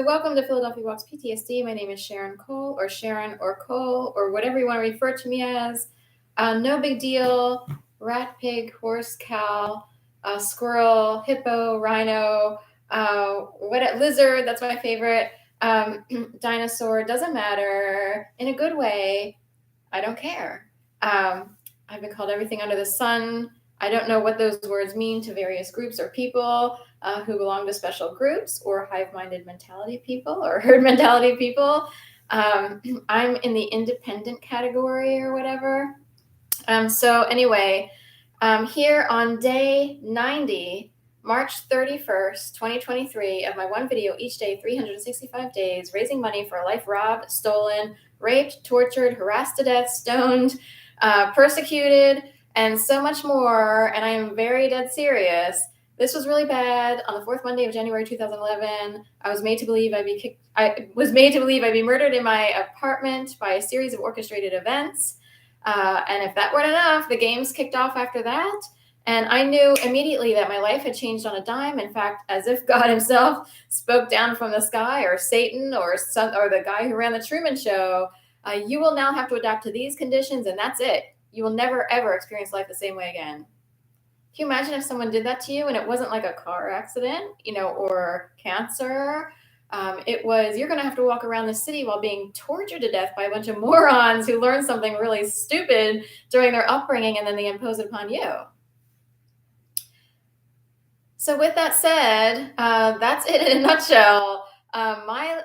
welcome to Philadelphia Walks PTSD. My name is Sharon Cole, or whatever you want to refer to me as. No big deal. Rat, pig, horse, cow, squirrel, hippo, rhino, lizard. That's my favorite. Dinosaur. Doesn't matter. In a good way. I don't care. I've been called everything under the sun. I don't know what those words mean to various groups or people who belong to special groups or hive-minded mentality people or herd mentality people. I'm in the independent category or whatever. So anyway, here on day 90, March 31st, 2023, of my one video each day, 365 days, raising money for a life robbed, stolen, raped, tortured, harassed to death, stoned, persecuted, and so much more. And I am very dead serious. This was really bad. On the fourth Monday of January 2011, I was made to believe I'd be murdered in my apartment by a series of orchestrated events. And if that weren't enough, the games kicked off after that. And I knew immediately that my life had changed on a dime. In fact, as if God himself spoke down from the sky, or Satan, or the guy who ran the Truman Show. You will now have to adapt to these conditions, and that's it. You will never, ever experience life the same way again. Can you imagine if someone did that to you and it wasn't like a car accident, or cancer? It was, you're going to have to walk around the city while being tortured to death by a bunch of morons who learned something really stupid during their upbringing, and then they impose it upon you. So with that said, that's it in a nutshell. My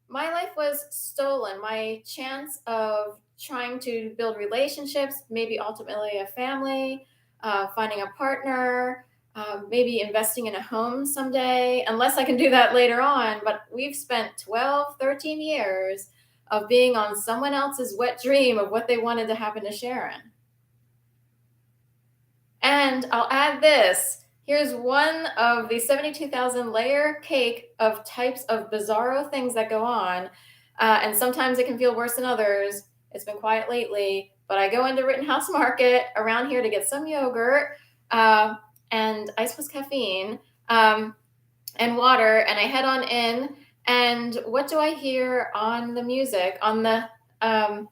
life was stolen. My chance of trying to build relationships, maybe ultimately a family, finding a partner, maybe investing in a home someday, unless I can do that later on. But we've spent 12, 13 years of being on someone else's wet dream of what they wanted to happen to Sharon. And I'll add this. Here's one of the 72,000 layer cake of types of bizarro things that go on. And sometimes it can feel worse than others. It's been quiet lately, but I go into Rittenhouse Market around here to get some yogurt and ice with caffeine and water, and I head on in. And what do I hear on the music, on the, on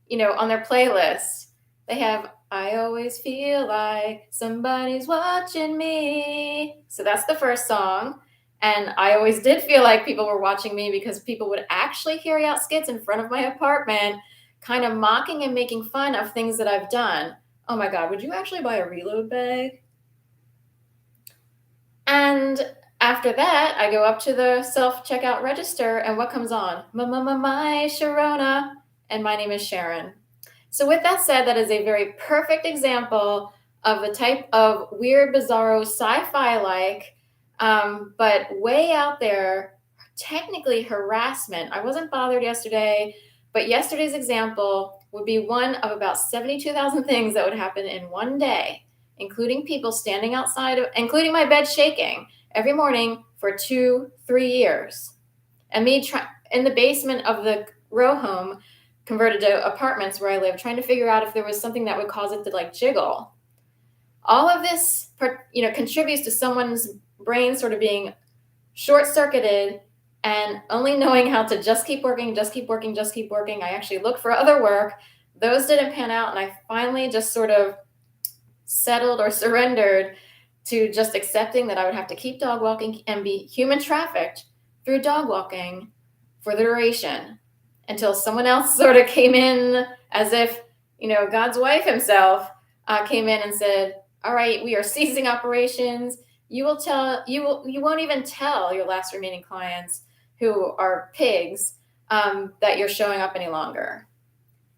their playlist? They have, I always feel like somebody's watching me. So that's the first song. And I always did feel like people were watching me, because people would actually carry out skits in front of my apartment, kind of mocking and making fun of things that I've done. Oh my God, would you actually buy a reload bag? And after that, I go up to the self-checkout register, and what comes on? My Sharona, and my name is Sharon. So with that said, that is a very perfect example of the type of weird, bizarro, sci-fi-like, but way out there, technically harassment. I wasn't bothered yesterday, but yesterday's example would be one of about 72,000 things that would happen in one day, including people standing outside, including my bed shaking every morning for 2-3 years. And me in the basement of the row home, converted to apartments where I live, trying to figure out if there was something that would cause it to jiggle. All of this, contributes to someone's brain sort of being short-circuited and only knowing how to just keep working. I actually looked for other work. Those didn't pan out, and I finally just sort of settled or surrendered to just accepting that I would have to keep dog walking and be human trafficked through dog walking for the duration, until someone else sort of came in, as if, God's wife himself came in and said, all right, we are ceasing operations. You won't even tell your last remaining clients, who are pigs, that you're showing up any longer.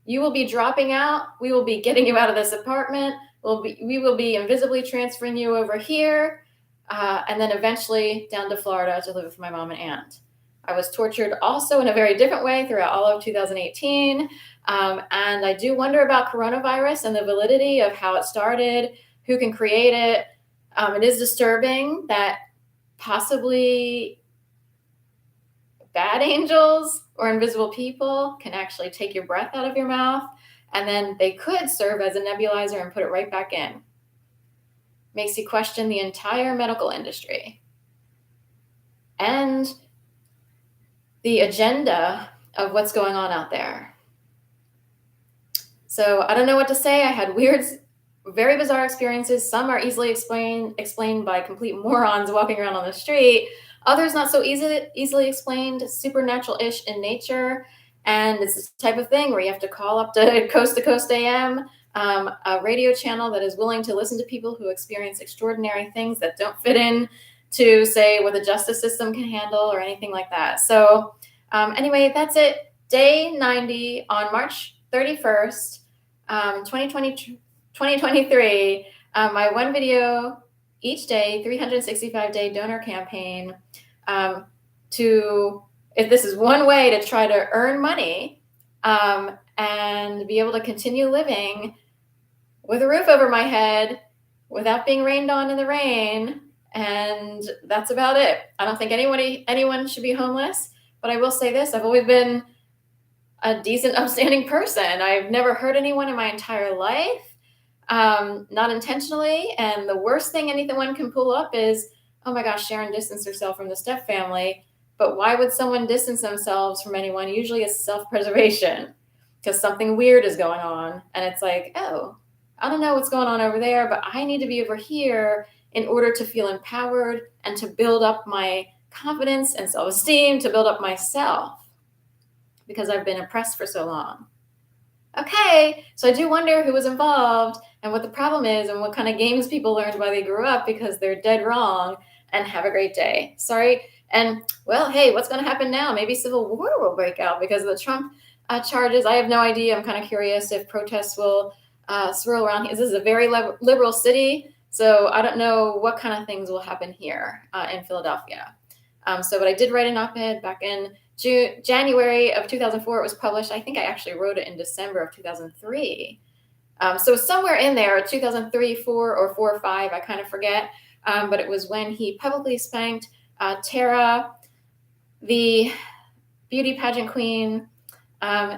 You will be dropping out. We will be getting you out of this apartment. We will be invisibly transferring you over here, and then eventually down to Florida to live with my mom and aunt. I was tortured also in a very different way throughout all of 2018. And I do wonder about coronavirus and the validity of how it started, who can create it. It is disturbing that possibly bad angels or invisible people can actually take your breath out of your mouth, and then they could serve as a nebulizer and put it right back in. Makes you question the entire medical industry. And the agenda of what's going on out there. So I don't know what to say. I had weird, very bizarre experiences. Some are easily explained by complete morons walking around on the street. Others not so easily explained, supernatural-ish in nature. And it's this type of thing where you have to call up to Coast AM, a radio channel that is willing to listen to people who experience extraordinary things that don't fit in to say what the justice system can handle or anything like that. So anyway, that's it. Day 90 on March 31st, 2023. My one video each day, 365-day donor campaign to, if this is one way to try to earn money and be able to continue living with a roof over my head without being rained on in the rain. And that's about it. I don't think anyone should be homeless, but I will say this: I've always been a decent, upstanding person. I've never hurt anyone in my entire life, not intentionally. And the worst thing anyone can pull up is, oh my gosh, Sharon distanced herself from the Steph family. But why would someone distance themselves from anyone? Usually it's self-preservation because something weird is going on. And it's like, oh, I don't know what's going on over there, but I need to be over here in order to feel empowered and to build up my confidence and self-esteem, to build up myself, because I've been oppressed for so long. Okay, so I do wonder who was involved and what the problem is and what kind of games people learned while they grew up, because they're dead wrong. And have a great day. Sorry. And well, hey, what's going to happen now? Maybe civil war will break out because of the Trump charges. I have no idea. I'm kind of curious if protests will swirl around here. This is a very liberal city, so I don't know what kind of things will happen here in Philadelphia. But I did write an op-ed back in January of 2004. It was published. I think I actually wrote it in December of 2003. So somewhere in there, 2003, 4, or 4 or 5, I kind of forget. But it was when he publicly spanked Tara, the beauty pageant queen,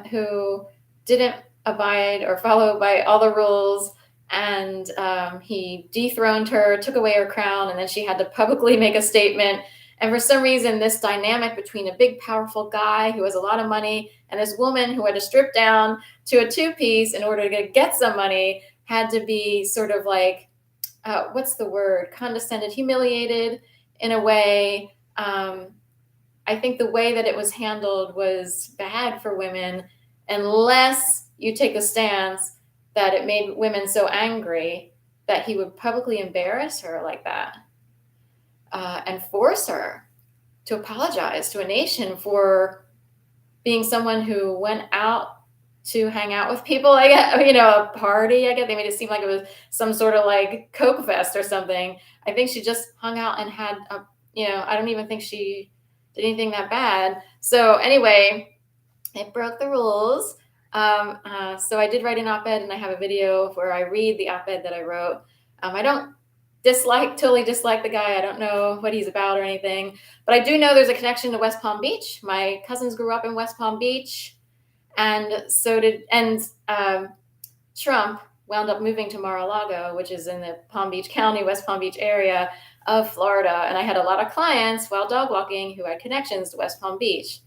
who didn't abide or follow by all the rules. And he dethroned her, took away her crown, and then she had to publicly make a statement. And for some reason, this dynamic between a big, powerful guy who has a lot of money and this woman who had to strip down to a two-piece in order to get some money had to be sort of like, what's the word? Condescended, humiliated in a way. I think the way that it was handled was bad for women, unless you take a stance that it made women so angry that he would publicly embarrass her like that. And force her to apologize to a nation for being someone who went out to hang out with people. I get, a party. I get, they made it seem like it was some sort of like Coke fest or something. I think she just hung out and had I don't even think she did anything that bad. So anyway, it broke the rules. So I did write an op-ed, and I have a video where I read the op-ed that I wrote. I don't totally dislike the guy. I don't know what he's about or anything, but I do know there's a connection to West Palm Beach. My cousins grew up in West Palm Beach, and Trump wound up moving to Mar-a-Lago, which is in the Palm Beach County, West Palm Beach area of Florida. And I had a lot of clients while dog walking who had connections to West Palm Beach.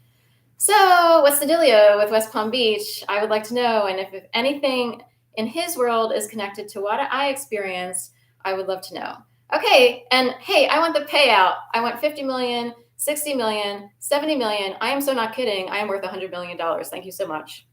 So what's the dealio with West Palm Beach? I would like to know. And if anything in his world is connected to what I experienced, I would love to know. Okay, and hey, I want the payout. I want 50 million, 60 million, 70 million. I am so not kidding. I am worth $100 million. Thank you so much.